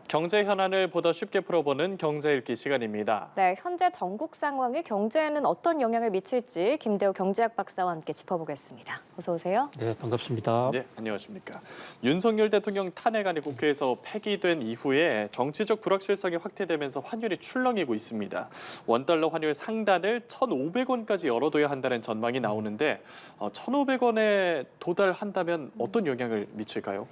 경제 현안을 보다 쉽게 풀어보는 경제 읽기 시간입니다. 네, 현재 전국 상황이 경제에는 어떤 영향을 미칠지 김대우 경제학 박사와 함께 짚어보겠습니다. 어서 오세요. 네, 반갑습니다. 네, 안녕하십니까. 윤석열 대통령 탄핵안이 국회에서 폐기된 이후에 정치적 불확실성이 확대되면서 환율이 출렁이고 있습니다. 원달러 환율 상단을 1,500원까지 열어둬야 한다는 전망이 나오는데 1,500원에 도달한다면 어떤 영향을 미칠까요?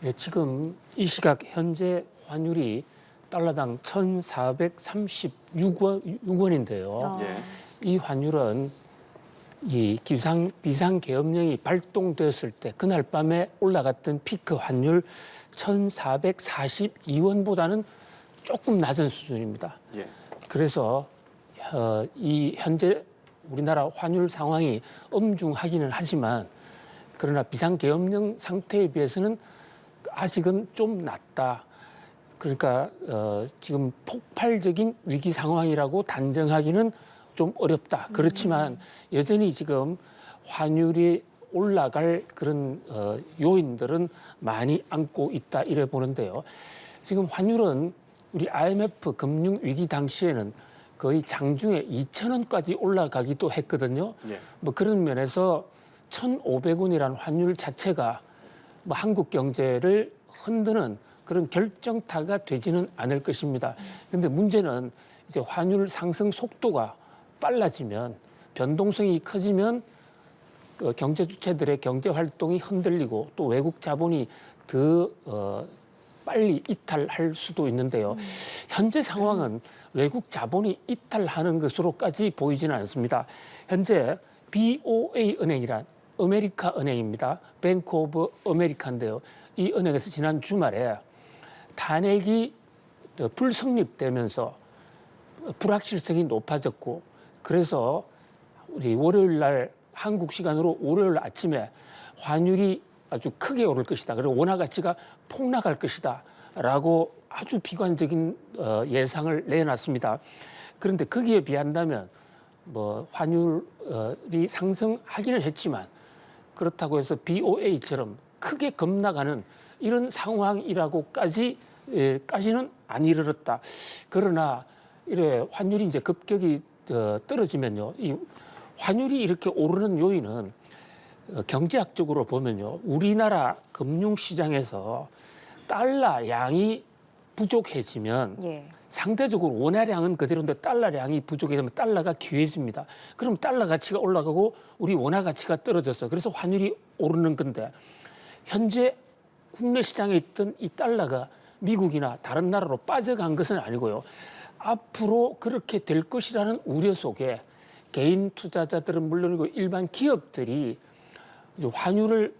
예, 지금 이 시각 현재 환율이 달러당 1,436원인데요. 예. 이 환율은 이 비상계엄령이 발동되었을 때 그날 밤에 올라갔던 피크 환율 1,442원보다는 조금 낮은 수준입니다. 예. 그래서 이 현재 우리나라 환율 상황이 엄중하기는 하지만 그러나 비상계엄령 상태에 비해서는 아직은 좀 낮다. 그러니까 지금 폭발적인 위기 상황이라고 단정하기는 좀 어렵다. 그렇지만 여전히 지금 환율이 올라갈 그런 요인들은 많이 안고 있다 이래 보는데요. 지금 환율은 우리 IMF 금융 위기 당시에는 거의 장중에 2,000원까지 올라가기도 했거든요. 예. 뭐 그런 면에서 1,500원이라는 환율 자체가 뭐 한국 경제를 흔드는 그런 결정타가 되지는 않을 것입니다. 그런데 문제는 이제 환율 상승 속도가 빨라지면 변동성이 커지면 경제 주체들의 경제 활동이 흔들리고 또 외국 자본이 더 빨리 이탈할 수도 있는데요. 현재 상황은 외국 자본이 이탈하는 것으로까지 보이지는 않습니다. 현재 BOA 은행이란 아메리카 은행입니다. 뱅크 오브 아메리카인데요. 이 은행에서 지난 주말에 탄핵이 불성립되면서 불확실성이 높아졌고 그래서 우리 월요일 날 한국 시간으로 월요일 아침에 환율이 아주 크게 오를 것이다. 그리고 원화 가치가 폭락할 것이다. 라고 아주 비관적인 예상을 내놨습니다. 그런데 거기에 비한다면 뭐 환율이 상승하기는 했지만 그렇다고 해서 BOA처럼 크게 급락하는 이런 상황이라고까지는 안 이르렀다. 그러나 이래 환율이 이제 급격히 떨어지면요, 이 환율이 이렇게 오르는 요인은 경제학적으로 보면요, 우리나라 금융시장에서 달러 양이 부족해지면 예. 상대적으로 원화량은 그대로인데 달러량이 부족해지면 달러가 귀해집니다. 그럼 달러 가치가 올라가고 우리 원화 가치가 떨어졌어. 그래서 환율이 오르는 건데 현재 국내 시장에 있던 이 달러가 미국이나 다른 나라로 빠져간 것은 아니고요. 앞으로 그렇게 될 것이라는 우려 속에 개인 투자자들은 물론이고 일반 기업들이 환율을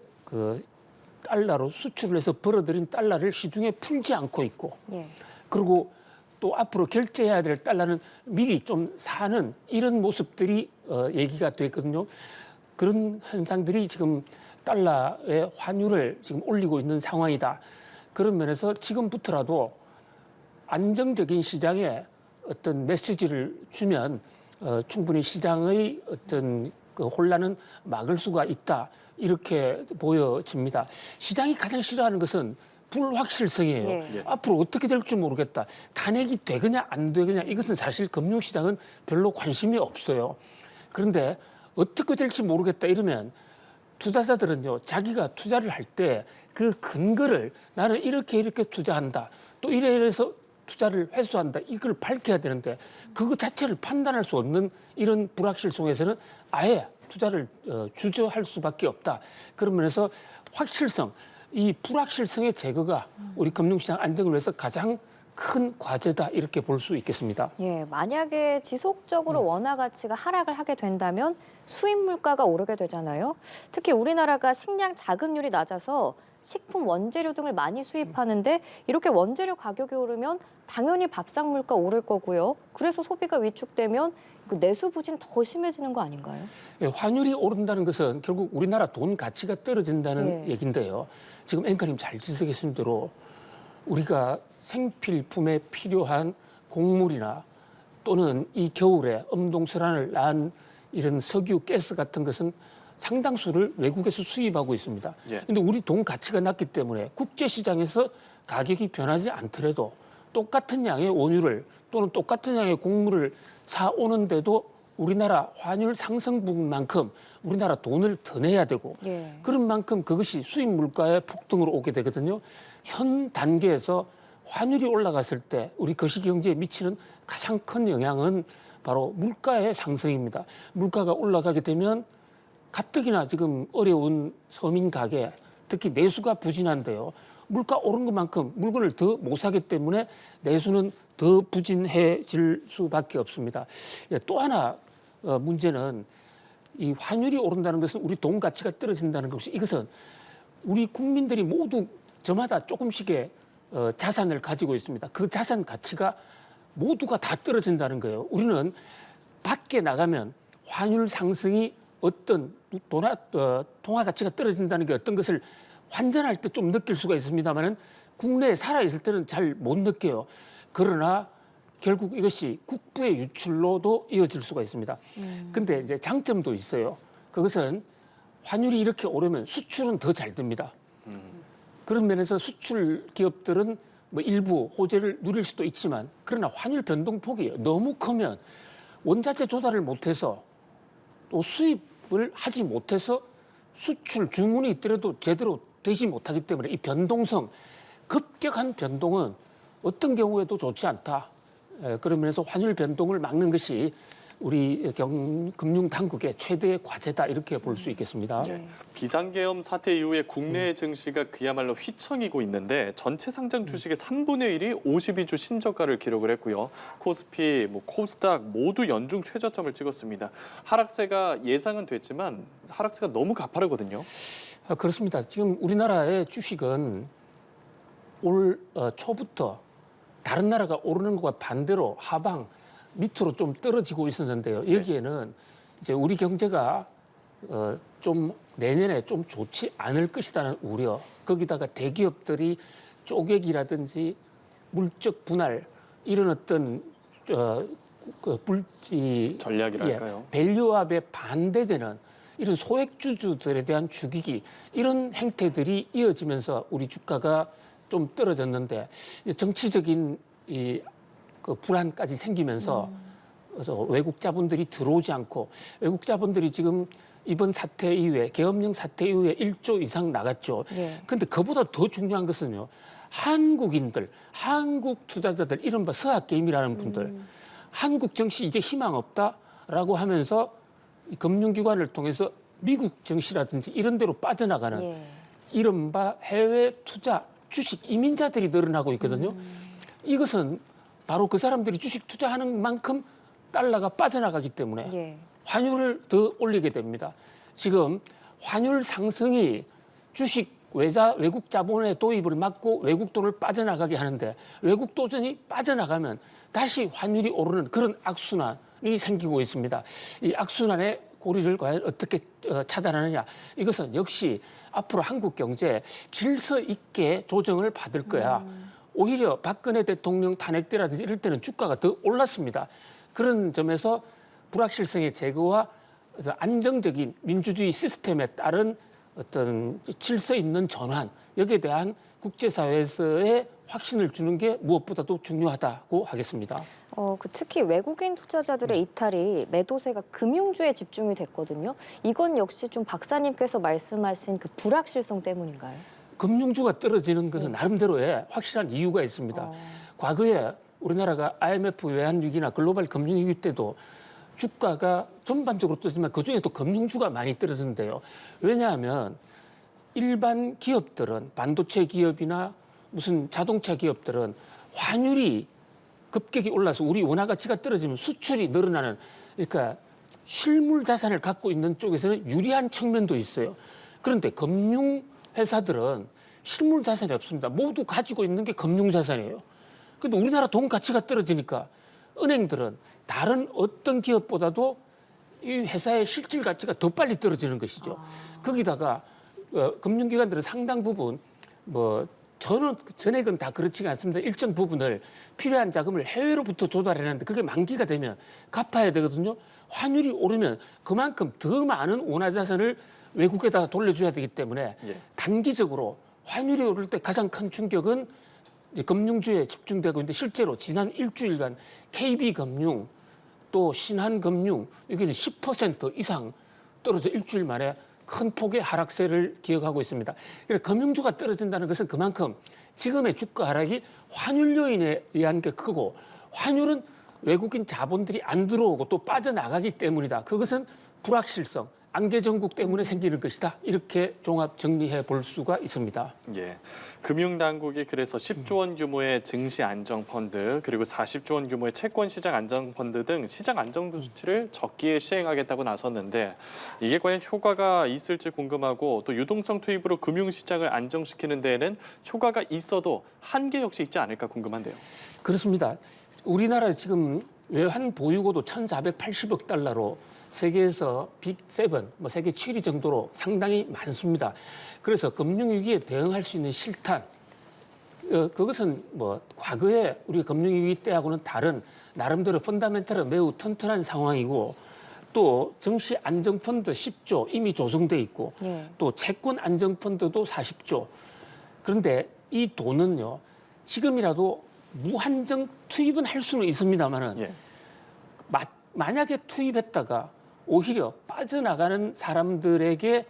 달러로 수출을 해서 벌어들인 달러를 시중에 풀지 않고 있고 예. 그리고 또 앞으로 결제해야 될 달러는 미리 좀 사는 이런 모습들이 얘기가 됐거든요. 그런 현상들이 지금 달러의 환율을 지금 올리고 있는 상황이다. 그런 면에서 지금부터라도 안정적인 시장에 어떤 메시지를 주면 충분히 시장의 어떤 그 혼란은 막을 수가 있다. 이렇게 보여집니다. 시장이 가장 싫어하는 것은 불확실성이에요. 예. 앞으로 어떻게 될지 모르겠다. 탄핵이 되느냐 안 되느냐 이것은 사실 금융시장은 별로 관심이 없어요. 그런데 어떻게 될지 모르겠다 이러면 투자자들은요, 자기가 투자를 할 때 그 근거를 나는 이렇게 투자한다. 또 이래서 투자를 회수한다. 이걸 밝혀야 되는데 그거 자체를 판단할 수 없는 이런 불확실 속에서는 아예 투자를 주저할 수밖에 없다. 그런 면에서 확실성, 이 불확실성의 제거가 우리 금융시장 안정을 위해서 가장 큰 과제다 이렇게 볼 수 있겠습니다. 예, 만약에 지속적으로 원화 가치가 하락을 하게 된다면 수입 물가가 오르게 되잖아요. 특히 우리나라가 식량 자급률이 낮아서 식품, 원재료 등을 많이 수입하는데 이렇게 원재료 가격이 오르면 당연히 밥상 물가 오를 거고요. 그래서 소비가 위축되면 내수 부진 더 심해지는 거 아닌가요? 예, 환율이 오른다는 것은 결국 우리나라 돈 가치가 떨어진다는 얘기인데요. 지금 앵커님 잘 지적하신 대로 우리가 생필품에 필요한 곡물이나 또는 이 겨울에 엄동설한을 낳은 이런 석유, 가스 같은 것은 상당수를 외국에서 수입하고 있습니다. 그런데 우리 돈 가치가 낮기 때문에 국제시장에서 가격이 변하지 않더라도 똑같은 양의 원유를 또는 똑같은 양의 곡물을 사오는데도 우리나라 환율 상승 부분만큼 우리나라 돈을 더 내야 되고 예. 그런 만큼 그것이 수입 물가의 폭등으로 오게 되거든요. 현 단계에서 환율이 올라갔을 때 우리 거시경제에 미치는 가장 큰 영향은 바로 물가의 상승입니다. 물가가 올라가게 되면 가뜩이나 지금 어려운 서민 가게, 특히 내수가 부진한데요. 물가 오른 것만큼 물건을 더 못 사기 때문에 내수는 더 부진해질 수밖에 없습니다. 또 하나 문제는 이 환율이 오른다는 것은 우리 돈 가치가 떨어진다는 것이 이것은 우리 국민들이 모두 저마다 조금씩의 자산을 가지고 있습니다. 그 자산 가치가 모두가 다 떨어진다는 거예요. 우리는 밖에 나가면 환율 상승이 어떤 통화 가치가 떨어진다는 게 어떤 것을 환전할 때 좀 느낄 수가 있습니다만은 국내에 살아 있을 때는 잘 못 느껴요. 그러나 결국 이것이 국부의 유출로도 이어질 수가 있습니다. 그런데 이제 장점도 있어요. 그것은 환율이 이렇게 오르면 수출은 더 잘 됩니다. 그런 면에서 수출 기업들은 뭐 일부 호재를 누릴 수도 있지만 그러나 환율 변동폭이 너무 크면 원자재 조달을 못해서 또 수입을 하지 못해서 수출 주문이 있더라도 제대로 되지 못하기 때문에 이 변동성, 급격한 변동은 어떤 경우에도 좋지 않다. 그런 면에서 환율 변동을 막는 것이 우리 금융 당국의 최대의 과제다 이렇게 볼 수 있겠습니다. 네. 비상계엄 사태 이후에 국내 증시가 그야말로 휘청이고 있는데 전체 상장 주식의 3분의 1이 52주 신저가를 기록을 했고요. 코스피, 코스닥 모두 연중 최저점을 찍었습니다. 하락세가 예상은 됐지만 하락세가 너무 가파르거든요. 그렇습니다. 지금 우리나라의 주식은 올 초부터 다른 나라가 오르는 것과 반대로 하방 밑으로 좀 떨어지고 있었는데요. 여기에는 이제 우리 경제가 좀 내년에 좀 좋지 않을 것이라는 우려, 거기다가 대기업들이 쪼개기라든지 물적 분할 이런 어떤 전략이랄까요? 밸류업에 반대되는 이런 소액주주들에 대한 죽이기 이런 행태들이 이어지면서 우리 주가가 좀 떨어졌는데 정치적인 그 불안까지 생기면서 그래서 외국 자본들이 들어오지 않고 외국 자본들이 지금 이번 사태 이후에 계엄령 사태 이후에 1조 이상 나갔죠. 그런데 그보다 더 중요한 것은요. 한국인들, 한국 투자자들 이른바 서학개미라는 분들 한국 증시 이제 희망 없다라고 하면서 금융기관을 통해서 미국 증시라든지 이런 데로 빠져나가는 이른바 해외 투자 주식 이민자들이 늘어나고 있거든요. 이것은 바로 그 사람들이 주식 투자하는 만큼 달러가 빠져나가기 때문에 환율을 더 올리게 됩니다. 지금 환율 상승이 주식 외국 자본의 도입을 막고 외국 돈을 빠져나가게 하는데 외국 돈이 빠져나가면 다시 환율이 오르는 그런 악순환이 생기고 있습니다. 이 악순환의 고리를 과연 어떻게 차단하느냐. 이것은 역시 앞으로 한국 경제 질서 있게 조정을 받을 거야. 오히려 박근혜 대통령 탄핵 때라든지 이럴 때는 주가가 더 올랐습니다. 그런 점에서 불확실성의 제거와 안정적인 민주주의 시스템에 따른 어떤 질서 있는 전환, 여기에 대한 국제사회에서의 확신을 주는 게 무엇보다도 중요하다고 하겠습니다. 특히 외국인 투자자들의 이탈이 매도세가 금융주에 집중이 됐거든요. 이건 역시 좀 박사님께서 말씀하신 그 불확실성 때문인가요? 금융주가 떨어지는 것은 나름대로의 확실한 이유가 있습니다. 과거에 우리나라가 IMF 외환위기나 글로벌 금융위기 때도 주가가 전반적으로 떨어지지만 그중에도 금융주가 많이 떨어졌는데요. 왜냐하면 일반 기업들은 반도체 기업이나 무슨 자동차 기업들은 환율이 급격히 올라서 우리 원화 가치가 떨어지면 수출이 늘어나는 그러니까 실물 자산을 갖고 있는 쪽에서는 유리한 측면도 있어요. 그런데 금융 회사들은 실물 자산이 없습니다. 모두 가지고 있는 게 금융 자산이에요. 그런데 우리나라 돈 가치가 떨어지니까 은행들은 다른 어떤 기업보다도 이 회사의 실질 가치가 더 빨리 떨어지는 것이죠. 거기다가 금융기관들은 상당 부분 전액은 다 그렇지가 않습니다. 일정 부분을 필요한 자금을 해외로부터 조달해내는데 그게 만기가 되면 갚아야 되거든요. 환율이 오르면 그만큼 더 많은 원화 자산을 외국에다가 돌려줘야 되기 때문에 단기적으로 환율이 오를 때 가장 큰 충격은 이제 금융주에 집중되고 있는데 실제로 지난 일주일간 KB금융 또 신한금융 이게 10% 이상 떨어져 일주일 만에 큰 폭의 하락세를 기억하고 있습니다. 그래서 금융주가 떨어진다는 것은 그만큼 지금의 주가 하락이 환율 요인에 의한 게 크고 환율은 외국인 자본들이 안 들어오고 또 빠져나가기 때문이다. 그것은 불확실성, 안개전국 때문에 생기는 것이다. 이렇게 종합 정리해 볼 수가 있습니다. 예, 금융당국이 그래서 10조 원 규모의 증시 안정펀드 그리고 40조 원 규모의 채권시장 안정펀드 등 시장 안정 조치를 적기에 시행하겠다고 나섰는데 이게 과연 효과가 있을지 궁금하고 또 유동성 투입으로 금융시장을 안정시키는 데에는 효과가 있어도 한계 역시 있지 않을까 궁금한데요. 그렇습니다. 우리나라 지금 외환 보유고도 1,480억 달러로 세계에서 빅7, 세계 7위 정도로 상당히 많습니다. 그래서 금융위기에 대응할 수 있는 실탄, 그것은 과거에 우리 금융위기 때하고는 다른 나름대로 펀더멘털은 매우 튼튼한 상황이고 또 증시 안정펀드 10조 이미 조성돼 있고 또 채권 안정펀드도 40조. 그런데 이 돈은요, 지금이라도 무한정 투입은 할 수는 있습니다만은 만약에 투입했다가 오히려 빠져나가는 사람들에게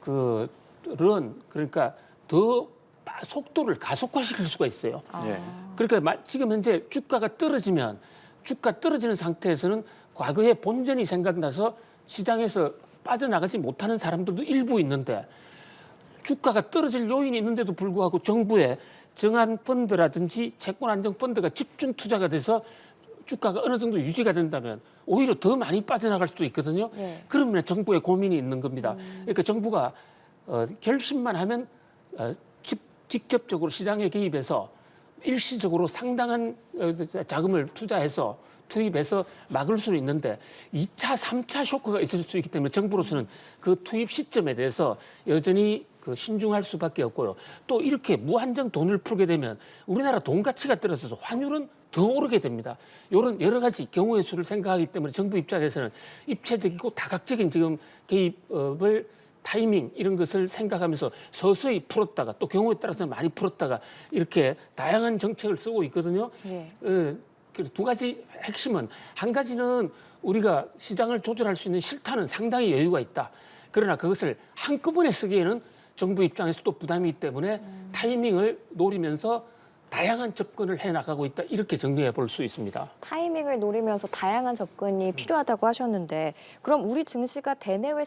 그러니까 더 속도를 가속화시킬 수가 있어요. 그러니까 지금 현재 주가가 떨어지면 주가 떨어지는 상태에서는 과거의 본전이 생각나서 시장에서 빠져나가지 못하는 사람들도 일부 있는데 주가가 떨어질 요인이 있는데도 불구하고 정부의 정한 펀드라든지 채권 안정 펀드가 집중 투자가 돼서 주가가 어느 정도 유지가 된다면 오히려 더 많이 빠져나갈 수도 있거든요. 그러면 정부의 고민이 있는 겁니다. 그러니까 정부가 결심만 하면 직접적으로 시장에 개입해서 일시적으로 상당한 자금을 투입해서 막을 수는 있는데 2차, 3차 쇼크가 있을 수 있기 때문에 정부로서는 그 투입 시점에 대해서 여전히 신중할 수밖에 없고요. 또 이렇게 무한정 돈을 풀게 되면 우리나라 돈 가치가 떨어져서 환율은 더 오르게 됩니다. 이런 여러 가지 경우의 수를 생각하기 때문에 정부 입장에서는 입체적이고 다각적인 지금 개입을 타이밍 이런 것을 생각하면서 서서히 풀었다가 또 경우에 따라서 많이 풀었다가 이렇게 다양한 정책을 쓰고 있거든요. 두 가지 핵심은 한 가지는 우리가 시장을 조절할 수 있는 실탄은 상당히 여유가 있다. 그러나 그것을 한꺼번에 쓰기에는 정부 입장에서도 부담이 있기 때문에 타이밍을 노리면서 다양한 접근을 해나가고 있다. 이렇게 정리해 볼 수 있습니다. 타이밍을 노리면서 다양한 접근이 필요하다고 하셨는데 그럼 우리 증시가 대내외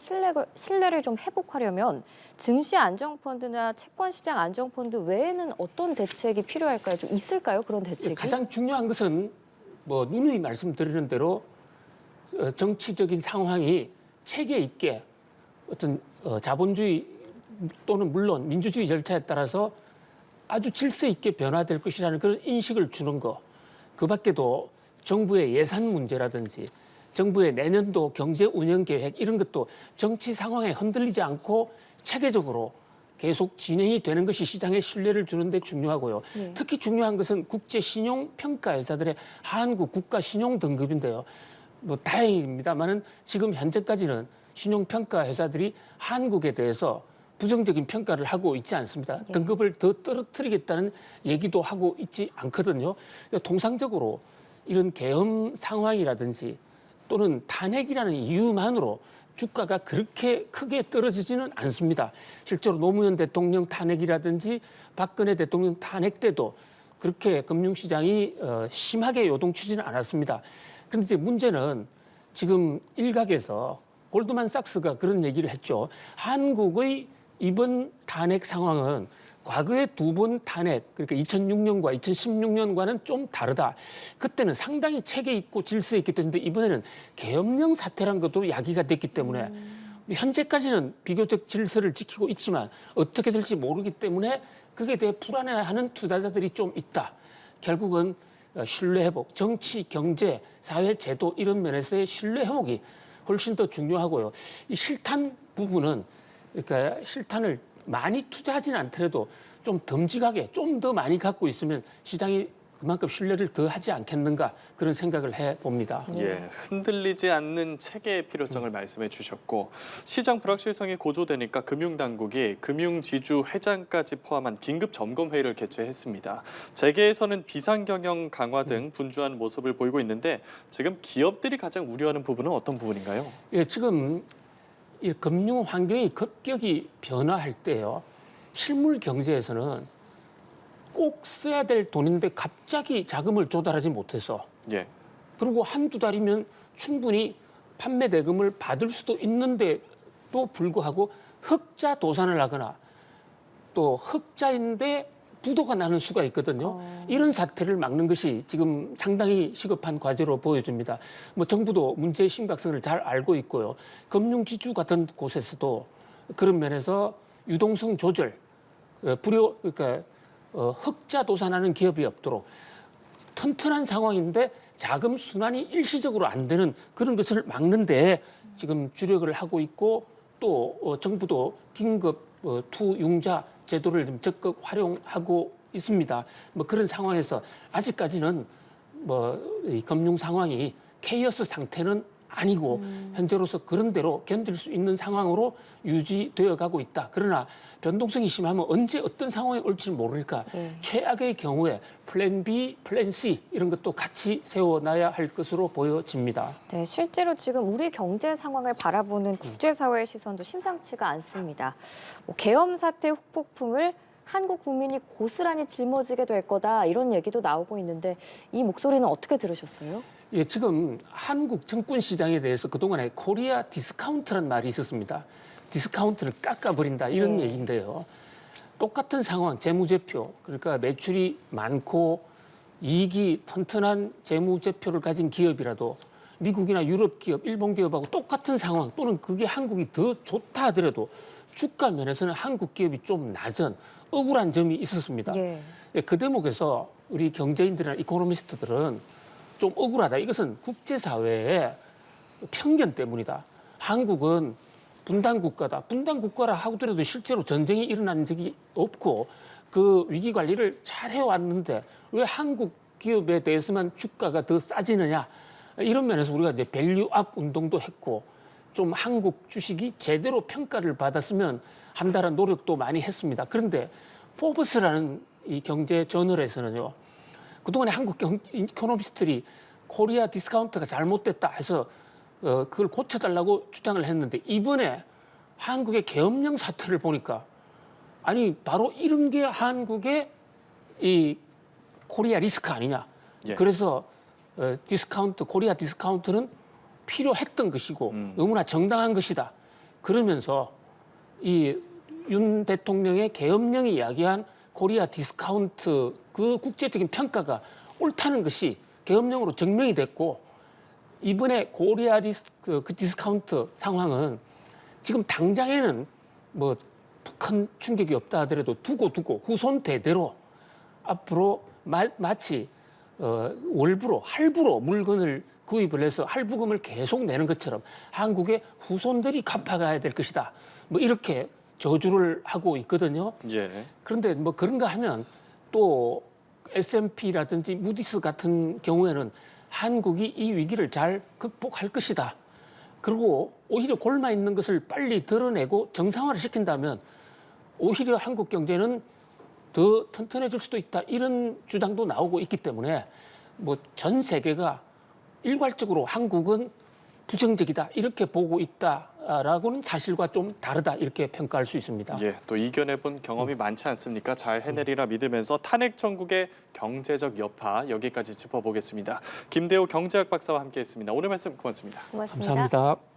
신뢰를 좀 회복하려면 증시 안정펀드나 채권시장 안정펀드 외에는 어떤 대책이 필요할까요? 좀 있을까요? 그런 대책이? 가장 중요한 것은 누누이 말씀드리는 대로 정치적인 상황이 체계 있게 어떤 자본주의 또는 물론 민주주의 절차에 따라서 아주 질서 있게 변화될 것이라는 그런 인식을 주는 거. 그 밖에도 정부의 예산 문제라든지 정부의 내년도 경제 운영 계획 이런 것도 정치 상황에 흔들리지 않고 체계적으로 계속 진행이 되는 것이 시장에 신뢰를 주는 데 중요하고요. 특히 중요한 것은 국제 신용 평가 회사들의 한국 국가 신용 등급인데요. 다행입니다만은 지금 현재까지는 신용 평가 회사들이 한국에 대해서 부정적인 평가를 하고 있지 않습니다. 등급을 더 떨어뜨리겠다는 얘기도 하고 있지 않거든요. 통상적으로 이런 계엄 상황이라든지 또는 탄핵이라는 이유만으로 주가가 그렇게 크게 떨어지지는 않습니다. 실제로 노무현 대통령 탄핵이라든지 박근혜 대통령 탄핵 때도 그렇게 금융시장이 심하게 요동치지는 않았습니다. 그런데 이제 문제는 지금 일각에서 골드만삭스가 그런 얘기를 했죠. 한국의 이번 탄핵 상황은 과거의 두 번 탄핵, 그러니까 2006년과 2016년과는 좀 다르다. 그때는 상당히 체계 있고 질서 있기 때문에 이번에는 계엄령 사태란 것도 야기가 됐기 때문에 현재까지는 비교적 질서를 지키고 있지만 어떻게 될지 모르기 때문에 그게 대해 불안해하는 투자자들이 좀 있다. 결국은 신뢰 회복, 정치, 경제, 사회 제도 이런 면에서의 신뢰 회복이 훨씬 더 중요하고요. 이 실탄 부분은 그러니까 실탄을 많이 투자하지는 않더라도 좀 듬직하게 좀 더 많이 갖고 있으면 시장이 그만큼 신뢰를 더 하지 않겠는가 그런 생각을 해봅니다. 예, 흔들리지 않는 체계의 필요성을 말씀해 주셨고 시장 불확실성이 고조되니까 금융당국이 금융지주 회장까지 포함한 긴급 점검 회의를 개최했습니다. 재계에서는 비상경영 강화 등 분주한 모습을 보이고 있는데 지금 기업들이 가장 우려하는 부분은 어떤 부분인가요? 예, 지금 이 금융 환경이 급격히 변화할 때요. 실물 경제에서는 꼭 써야 될 돈인데 갑자기 자금을 조달하지 못해서 예, 그리고 한두 달이면 충분히 판매 대금을 받을 수도 있는데도 불구하고 흑자 도산을 하거나 또 흑자인데 부도가 나는 수가 있거든요. 이런 사태를 막는 것이 지금 상당히 시급한 과제로 보여집니다. 뭐 정부도 문제의 심각성을 잘 알고 있고요. 금융지주 같은 곳에서도 그런 면에서 유동성 조절, 그러니까 흑자 도산하는 기업이 없도록 튼튼한 상황인데 자금 순환이 일시적으로 안 되는 그런 것을 막는데 지금 주력을 하고 있고 또 정부도 긴급 투융자 제도를 좀 적극 활용하고 있습니다. 뭐 그런 상황에서 아직까지는 이 금융 상황이 케이오스 상태는 아니고 현재로서 그런 대로 견딜 수 있는 상황으로 유지되어 가고 있다. 그러나 변동성이 심하면 언제 어떤 상황이 올지 모르니까 최악의 경우에 플랜 B, 플랜 C 이런 것도 같이 세워놔야 할 것으로 보여집니다. 네, 실제로 지금 우리 경제 상황을 바라보는 국제사회의 시선도 심상치가 않습니다. 계엄 사태 후폭풍을 한국 국민이 고스란히 짊어지게 될 거다 이런 얘기도 나오고 있는데 이 목소리는 어떻게 들으셨어요? 예, 지금 한국 증권 시장에 대해서 그동안에 코리아 디스카운트라는 말이 있었습니다. 디스카운트를 깎아버린다 이런 얘기인데요. 똑같은 상황, 재무제표, 그러니까 매출이 많고 이익이 튼튼한 재무제표를 가진 기업이라도 미국이나 유럽 기업, 일본 기업하고 똑같은 상황 또는 그게 한국이 더 좋다 하더라도 주가 면에서는 한국 기업이 좀 낮은 억울한 점이 있었습니다. 예. 그 대목에서 우리 경제인들이나 이코노미스트들은 좀 억울하다. 이것은 국제사회의 편견 때문이다. 한국은 분단 국가다. 분단 국가라 하더라도 실제로 전쟁이 일어난 적이 없고 그 위기 관리를 잘 해왔는데 왜 한국 기업에 대해서만 주가가 더 싸지느냐. 이런 면에서 우리가 이제 밸류업 운동도 했고 좀 한국 주식이 제대로 평가를 받았으면 한다는 노력도 많이 했습니다. 그런데 포브스라는 이 경제 저널에서는요. 그동안에 한국 이코노미스트들이 코리아 디스카운트가 잘못됐다 해서 그걸 고쳐달라고 주장을 했는데 이번에 한국의 계엄령 사태를 보니까 아니 바로 이런 게 한국의 이 코리아 리스크 아니냐. 예. 그래서 코리아 디스카운트는 필요했던 것이고 너무나 정당한 것이다. 그러면서 이 윤 대통령의 계엄령이 이야기한 코리아 디스카운트 그 국제적인 평가가 옳다는 것이 계엄령으로 증명이 됐고 이번에 코리아 그 디스카운트 상황은 지금 당장에는 뭐 큰 충격이 없다 하더라도 두고 후손 대대로 앞으로 마치 월부로 할부로 물건을 구입을 해서 할부금을 계속 내는 것처럼 한국의 후손들이 갚아가야 될 것이다. 뭐 이렇게 저주를 하고 있거든요. 예. 그런데 뭐 그런가 하면 또 S&P라든지 무디스 같은 경우에는 한국이 이 위기를 잘 극복할 것이다. 그리고 오히려 골마 있는 것을 빨리 드러내고 정상화를 시킨다면 오히려 한국 경제는 더 튼튼해질 수도 있다. 이런 주장도 나오고 있기 때문에 뭐 전 세계가 일괄적으로 한국은 부정적이다. 이렇게 보고 있다라고는 사실과 좀 다르다. 이렇게 평가할 수 있습니다. 예, 또 이겨내본 경험이 많지 않습니까? 잘 해내리라 믿으면서 탄핵 정국의 경제적 여파 여기까지 짚어보겠습니다. 김대호 경제학 박사와 함께했습니다. 오늘 말씀 고맙습니다. 고맙습니다. 감사합니다.